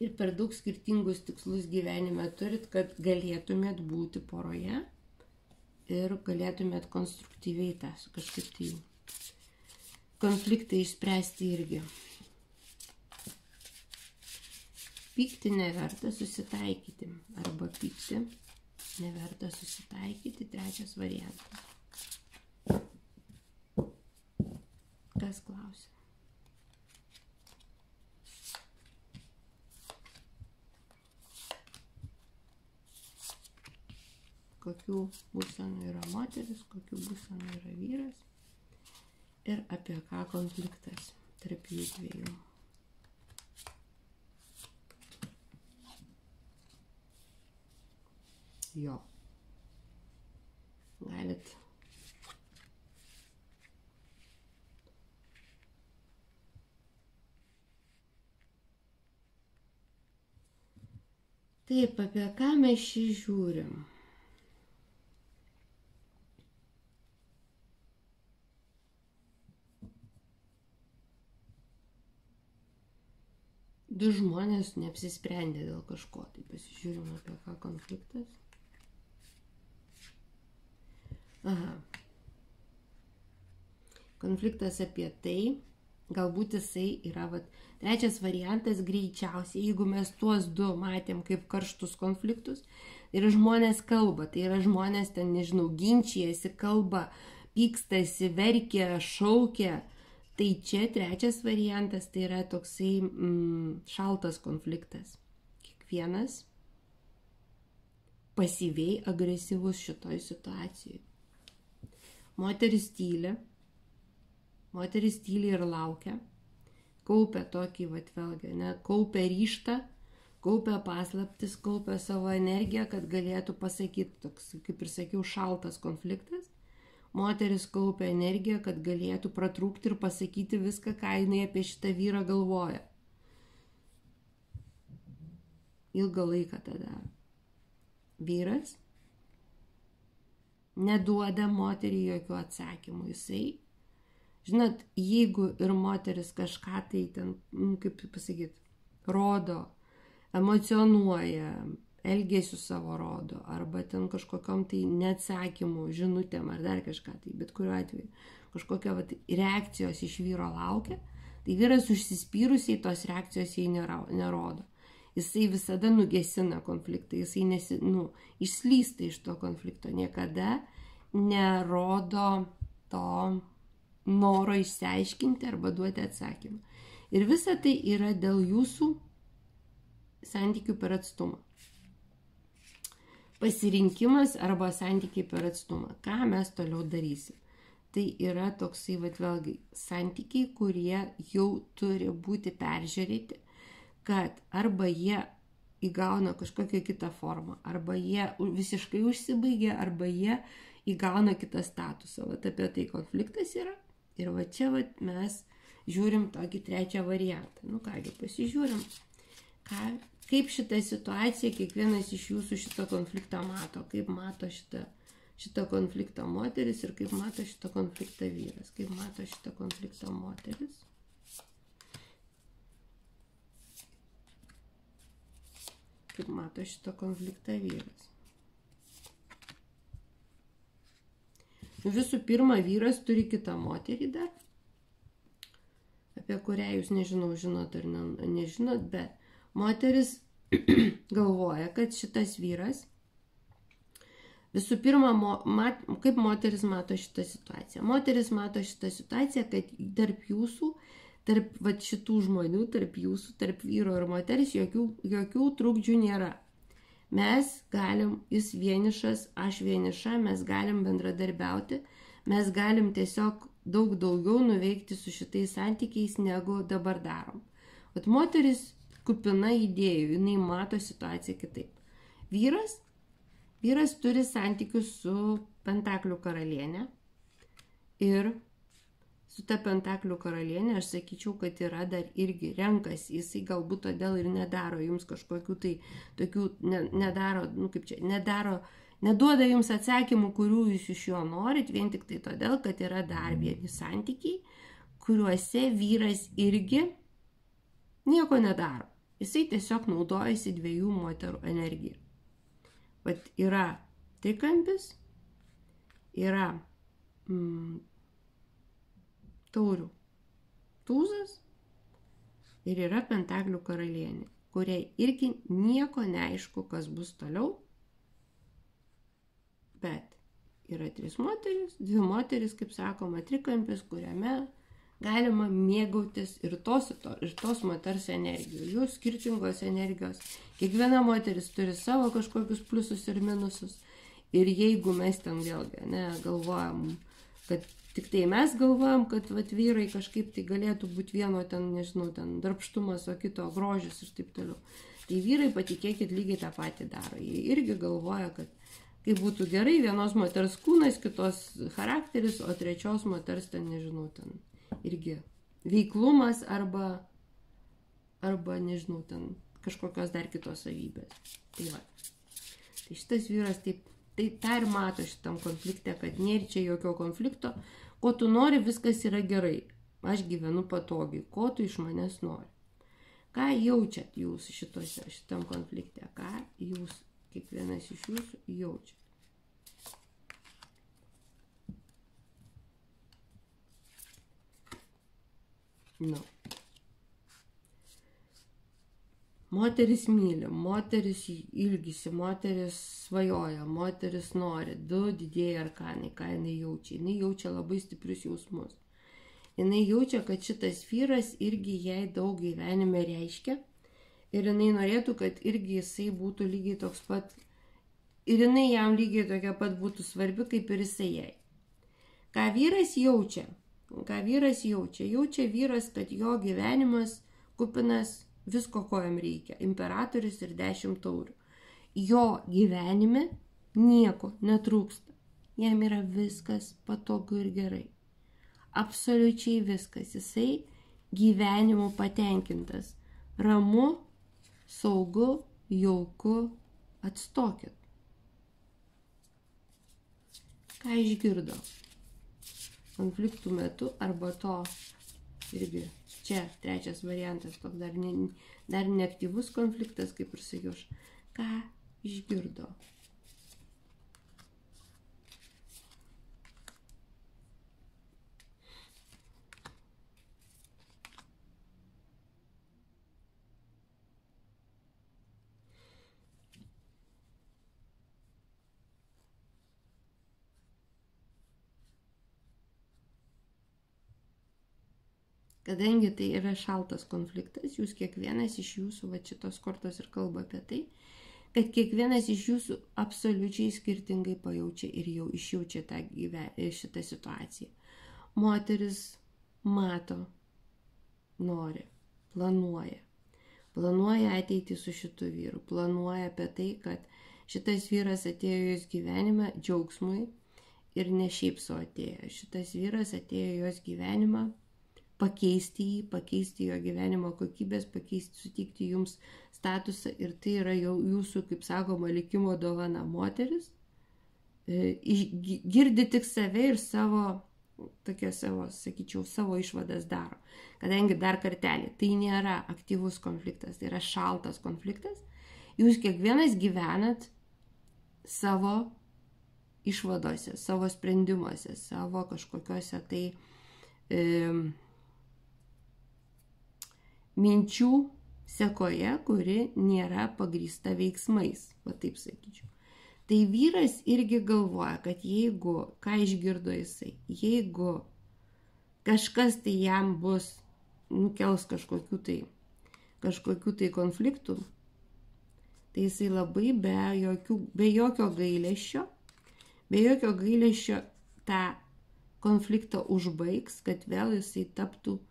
ir per daug skirtingus tikslus gyvenime turit, kad galėtumėt būti poroje ir galėtumėt konstruktyviai tą kažkaip tai konfliktą išspręsti irgi. Pykti neverta, susitaikyti. Arba pykti neverta, susitaikyti. Trečias variantas. Kas klausia? Kokių būsenų yra moteris, kokių būsenų yra vyras. Ir apie ką konfliktas tarp jų dviejų. Jo. Galit. Taip, apie ką mes šį žiūrim? Du žmonės neapsisprendė dėl kažko, tai pasižiūrim apie ką konfliktas. Aha. Konfliktas apie tai, galbūt jisai yra, trečias variantas greičiausiai, jeigu mes tuos du matėm kaip karštus konfliktus, tai yra žmonės kalba, tai yra žmonės ten, nežinau, ginčijasi, kalba, pykstasi, verkia, šaukia. Tai čia trečias variantas, tai yra toksai šaltas konfliktas. Kiekvienas pasyviai agresyvus šitoj situacijai. Moteris tyli ir laukia, kaupia tokį, vėlgi, kaupia ryžtą kaupia paslaptis, kaupia savo energiją, kad galėtų pasakyti, toks, kaip ir sakiau, šaltas konfliktas. Moteris kaupia energiją, kad galėtų pratrūkti ir pasakyti viską, ką jinai apie šitą vyrą galvoja. Ilgą laiką tą daro. Vyras neduoda moteriai jokių atsakymų. Jisai, žinot, jeigu ir moteris kažką tai ten, kaip pasakyti, rodo, emocionuoja, elgesiu savo rodo, arba ten kažkokiom tai neatsakymų, žinutėm ar dar kažką, tai bet kuriuo atveju kažkokio reakcijos iš vyro laukia, tai vyras užsispyrusiai tos reakcijos jai nerodo. Jisai visada nugesina konfliktą, jisai išslysta iš to konflikto, niekada nerodo to noro išsiaiškinti arba duoti atsakymą. Ir visa tai yra dėl jūsų santykių per atstumą. Pasirinkimas arba santykiai per atstumą. Ką mes toliau darysim? Tai yra toksai, vėlgi, santykiai, kurie jau turi būti peržiūrėti, kad arba jie įgauna kažkokią kitą formą, arba jie visiškai užsibaigia, arba jie įgauna kitą statusą. Vat apie tai konfliktas yra. Ir va čia mes žiūrim tokį trečią variantą. Nu kągi, pasižiūrim, kaip šitą situaciją kiekvienas iš jūsų šitą konfliktą mato, kaip mato šitą konfliktą moteris ir kaip mato šitą konfliktą vyras, kaip mato šitą konfliktą moteris. Kaip mato šitą konfliktą vyras. Visų pirma, vyras turi kitą moterį dar, apie kurią jūs nežinau, žinot ar nežinot, bet moteris galvoja, kad šitas vyras, visų pirma, kaip moteris mato šitą situaciją? Moteris mato šitą situaciją, kad tarp jūsų, tarp šitų žmonių, tarp jūsų, tarp vyro ir moteris jokių trukdžių nėra. Mes galim, jis vienišas, aš vieniša, mes galim bendradarbiauti, mes galim tiesiog daug daugiau nuveikti su šitais santykiais, negu dabar darom. Vat moteris kupina idėjų, jinai mato situaciją kitaip. Vyras turi santykius su Pentaklių karalienė ir su ta Pentaklių karalienė, aš sakyčiau, kad yra dar irgi renkasi, jisai galbūt todėl ir nedaro jums kažkokių tai tokių, neduoda jums atsakymų, kurių jūs iš jo norit, vien tik tai todėl, kad yra dar vieni santykiai, kuriuose vyras irgi nieko nedaro. Jisai tiesiog naudojasi dviejų moterų energiją. Vat yra trikampis, yra taurių tūzas ir yra Pentaklių karalienė, kuriai irgi nieko neaišku, kas bus toliau, bet yra dvi moteris, kaip sakoma, trikampis, kuriame galima mėgautis ir tos moters energijos, jų skirtingos energijos. Kiekviena moteris turi savo kažkokius pliusus ir minusus ir jeigu mes ten vėlgi galvojam, kad tik tai mes galvojam, kad vyrai kažkaip tai galėtų būti vieno ten, nežinau, ten darbštumas, o kito grožis ir taip toliau. Tai vyrai, patikėkit, lygiai tą patį daro. Jie irgi galvoja, kad kaip būtų gerai, vienos moters kūnas, kitos charakteris, o trečios moters ten, nežinau, ten irgi veiklumas arba nežinau, ten kažkokios dar kitos savybės. Tai va. Tai šitas vyras taip, tai tą ir mato šitam konflikte, kad nėra čia jokio konflikto. Ko tu nori, viskas yra gerai. Aš gyvenu patogiai. Ko tu iš manęs nori? Ką jaučiat jūs šitam konflikte? Ką jūs, kiekvienas iš jūsų, jaučiat? Moteris myli, moteris ilgisi, moteris svajoja, moteris nori, du didieji arkanai, ką jinai jaučia. Jinai jaučia labai stiprius jausmus. Jinai jaučia, kad šitas vyras irgi jai daug gyvenime reiškia ir jinai norėtų, kad irgi jisai būtų lygiai toks pat ir jinai jam lygiai tokia pat būtų svarbi, kaip ir jisai jai. Ką vyras jaučia? Jaučia vyras, kad jo gyvenimas kupinas visko, ko jam reikia. Imperatorius ir 10 taurių. Jo gyvenime nieko netrūksta. Jam yra viskas patogu ir gerai. Absoliučiai viskas. Jisai gyvenimu patenkintas. Ramu, saugu, jauku, atstokit. Ką išgirdo? Konfliktų metu arba to irgi čia trečias variantas, toks dar neaktyvus konfliktas, kaip ir sakiau, ką išgirdo. Kadangi tai yra šaltas konfliktas, jūs kiekvienas iš jūsų, va šitos kortos ir kalba apie tai, kad kiekvienas iš jūsų absoliučiai skirtingai pajaučia ir jau išjaučia šitą situaciją. Moteris mato, nori, planuoja ateitį su šitu vyru, planuoja apie tai, kad šitas vyras atėjo jos gyvenimą džiaugsmui ir ne šiaip sau atėjo. Šitas vyras atėjo jos gyvenimą pakeisti jį, pakeisti jo gyvenimo kokybės, pakeisti, suteikti jums statusą ir tai yra jau jūsų, kaip sakoma, likimo dovana. Moteris girdi tik save ir savo išvadas daro. Kadangi dar kartelį, tai nėra aktyvus konfliktas, tai yra šaltas konfliktas, jūs kiekvienas gyvenat savo išvadose, savo sprendimuose, savo kažkokiuose tai minčių sekoje, kuri nėra pagrįsta veiksmais, va taip sakyčiau. Tai vyras irgi galvoja, kad jeigu, ką išgirdo jisai, jeigu kažkas tai jam bus, nukels kažkokių tai konfliktų, tai jisai labai be jokio gailesčio tą konfliktą užbaigs, kad vėl jisai taptų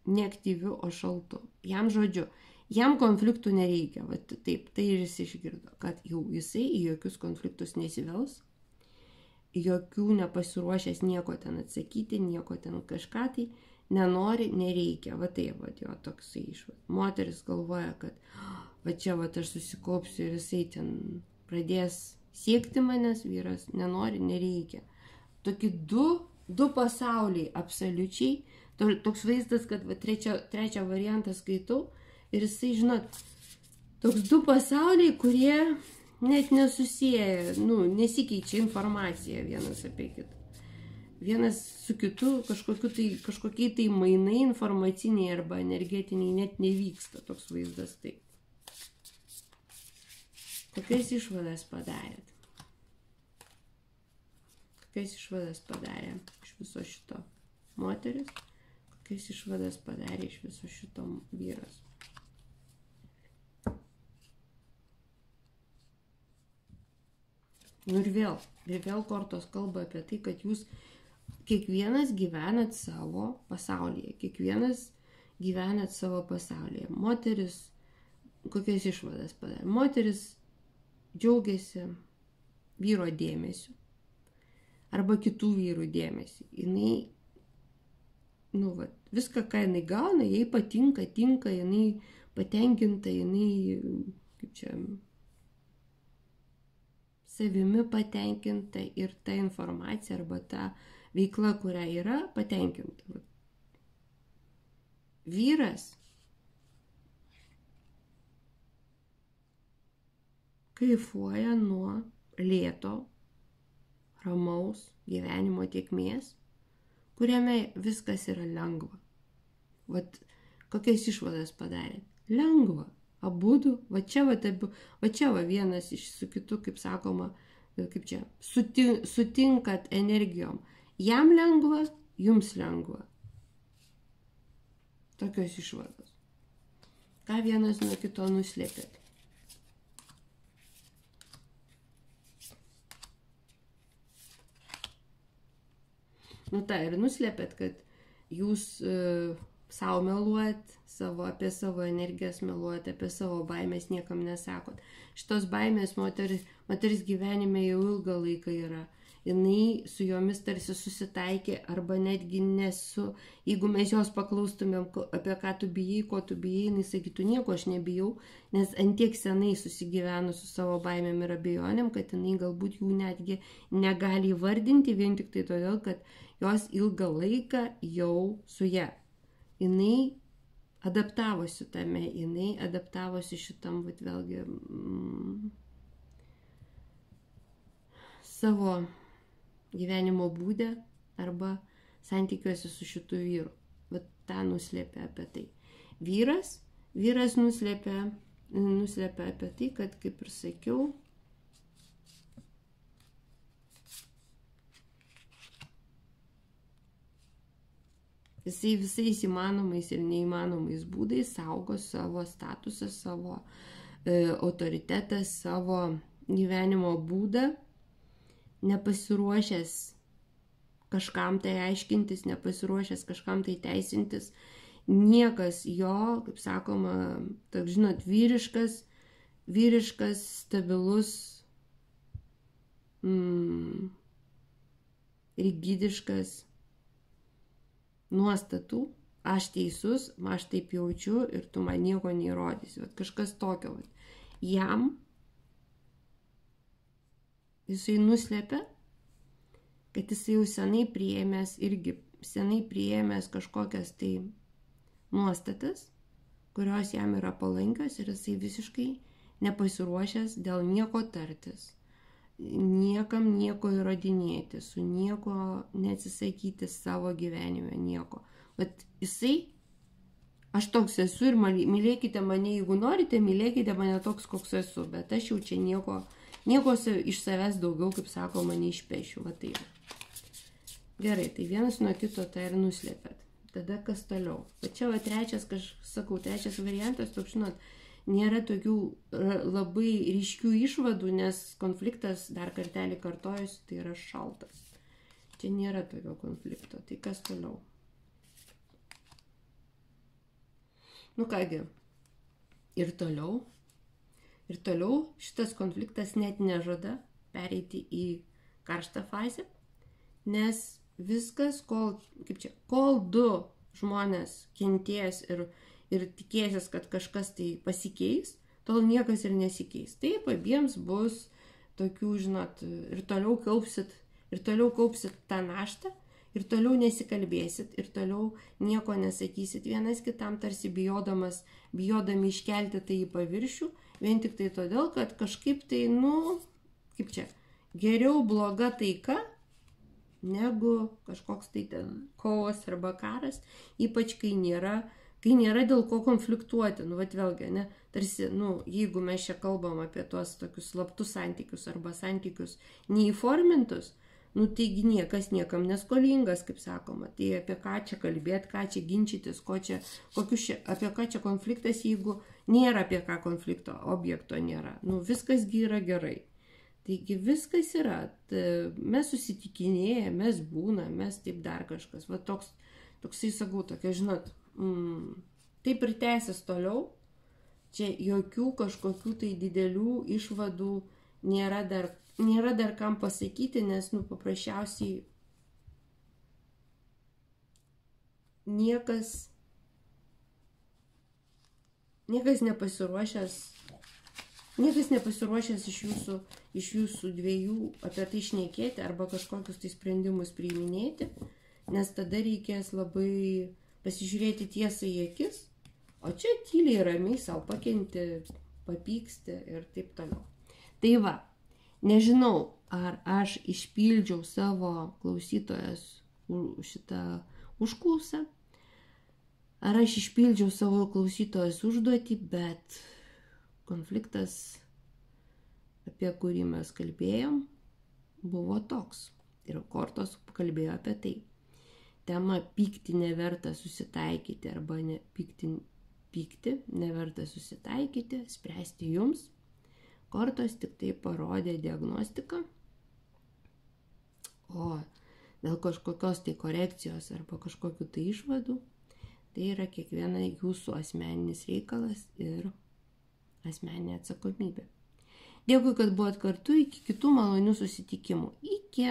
neaktyviu, o šaltu. Jam konfliktų nereikia. Va, taip, tai ir jis išgirdo, kad jau jisai į jokius konfliktus nesivels, jokių nepasiruošęs nieko ten atsakyti, nieko ten kažką tai nenori, nereikia. Va taip, va, jo toksai išvad. Moteris galvoja, kad va čia va aš susikaupsiu ir jisai ten pradės siekti manęs, vyras nenori, nereikia. Tokie du pasauliai absoliučiai. Toks vaizdas, kad va, trečią variantą skaitau ir jisai, žinot, toks du pasauliai, kurie net nesusiję, nesikeičia informacija vienas apie kitą. Vienas su kitu kažkokie tai mainai informaciniai arba energetiniai net nevyksta, toks vaizdas taip. Kokias išvadas padarėt? Kokias išvadas padarė iš viso šito moteris? Kokias išvadas padarė iš viso šito vyras? Ir vėl kortos kalba apie tai, kad jūs kiekvienas gyvenat savo pasaulyje. Moteris, kokias išvadas padarė? Moteris džiaugiasi vyro dėmesiu arba kitų vyrų dėmesį. Jinai viską, ką jinai gauna, jai patinka, jinai patenkinta, jinai, kaip čia, savimi patenkinta ir ta informacija arba ta veikla, kuria yra, patenkinta. Vyras kaifuoja nuo lėto, ramaus gyvenimo tėkmės, kuriame viskas yra lengva. Vat kokias išvadas padarė? Lengva. Abudu, va čia vienas iš su kitu, kaip sakoma, kaip čia, sutinkat energijom. Jam lengva, jums lengva. Tokios išvados. Ką vienas nuo kito nuslėpėt? Ir nuslėpėt, kad jūs savo meluojat, apie savo energijas meluojat, apie savo baimės niekam nesakot. Šitos baimės moteris gyvenime jau ilgą laiką yra. Jinai su jomis tarsi susitaikė, arba netgi jeigu mes jos paklaustumėm, apie ką tu bijai, ko tu bijai, jinai sakytų, nieko aš nebijau, nes antiek senai susigyveno su savo baimėm ir abejonėm, kad jinai galbūt jų netgi negali įvardinti, vien tik tai todėl, kad jos ilgą laiką jau su ja. Jinai adaptavosi tame, jinai adaptavosi šitam, vėlgi, savo gyvenimo būdę arba santykiuose su šitu vyru. Vat tą nuslėpia apie tai. Vyras nuslėpia apie tai, kad, kaip ir sakiau, jisai visais įmanomais ir neįmanomais būdais saugo savo statusą, savo autoritetą, savo gyvenimo būdą, nepasiruošęs kažkam tai aiškintis, nepasiruošęs kažkam tai teisintis. Niekas jo, kaip sakoma, toks, žinot, vyriškas, stabilus, rigidiškas nuostatų, aš teisus, aš taip jaučiu ir tu man nieko neįrodysi. Vat kažkas tokio. Jam jisai nuslėpia, kad jisai jau senai priėmęs kažkokias tai nuostatas, kurios jam yra palankios ir jisai visiškai nepasiruošęs dėl nieko tartis, niekam nieko įrodinėti, su nieko neatsisakyti savo gyvenime, nieko. Bet jisai, aš toks esu ir mylėkite mane, jeigu norite, mylėkite mane toks, koks esu, bet aš jau čia nieko iš savęs daugiau, kaip sakoma, neišpešiu. Va taip. Gerai, tai vienas nuo kito tai ir nuslėpėt. Tada kas toliau? Bet čia va trečias variantas, toks, žinot, nėra tokių labai ryškių išvadų, nes konfliktas, dar kartelį kartojusi, tai yra šaltas. Čia nėra tokio konflikto. Tai kas toliau? Nu kągi, ir toliau šitas konfliktas net nežada pereiti į karštą fazę, nes viskas, kol du žmonės kentės ir tikėsis, kad kažkas tai pasikeis, tol niekas ir nesikeis. Taip, abiems bus tokių, žinot, ir toliau kaupsit tą naštą, ir toliau nesikalbėsit, ir toliau nieko nesakysit vienas kitam, tarsi bijodami iškelti tai į paviršių, vien tik tai todėl, kad kažkaip tai, geriau bloga taika, negu kažkoks tai ten kovos arba karas, ypač kai nėra dėl ko konfliktuoti. Nu, vat vėlgi, ne, tarsi, jeigu mes čia kalbam apie tuos tokius slaptus santykius arba santykius neįformintus, taigi niekas niekam neskolingas, kaip sakoma. Tai apie ką čia kalbėti, ką čia ginčytis, apie ką čia konfliktas, jeigu nėra apie ką konflikto, objekto nėra. Viskasgi yra gerai. Taigi viskas yra. Mes susitikinėję, mes būnam, mes taip dar kažkas. Va toksai sakau, tokia, žinot, taip ir tęsis toliau. Čia jokių kažkokių tai didelių išvadų nėra dar kam pasakyti, nes, paprasčiausiai niekas nepasiruošęs iš jūsų dviejų apie tai šnekėti arba kažkokius tai sprendimus priiminėti, nes tada reikės labai pasižiūrėti tiesą į akis, o čia tyliai ramiai savo pakenti, papyksti ir taip toliau. Tai va, nežinau, ar aš išpildžiau savo klausytojas šitą užklausą, ar aš išpildžiau savo klausytojas užduotį, bet konfliktas, apie kurį mes kalbėjom, buvo toks. Ir kortos kalbėjo apie tai. Tema pykti neverta susitaikyti arba pykti neverta susitaikyti, spręsti jums. Kortos tik tai parodė diagnostiką, o dėl kažkokios tai korekcijos arba kažkokių tai išvadų, Tai yra kiekviena jūsų asmeninis reikalas ir asmeninė atsakomybė. Dėkui, kad buvot kartu, iki kitų malonių susitikimų. Iki.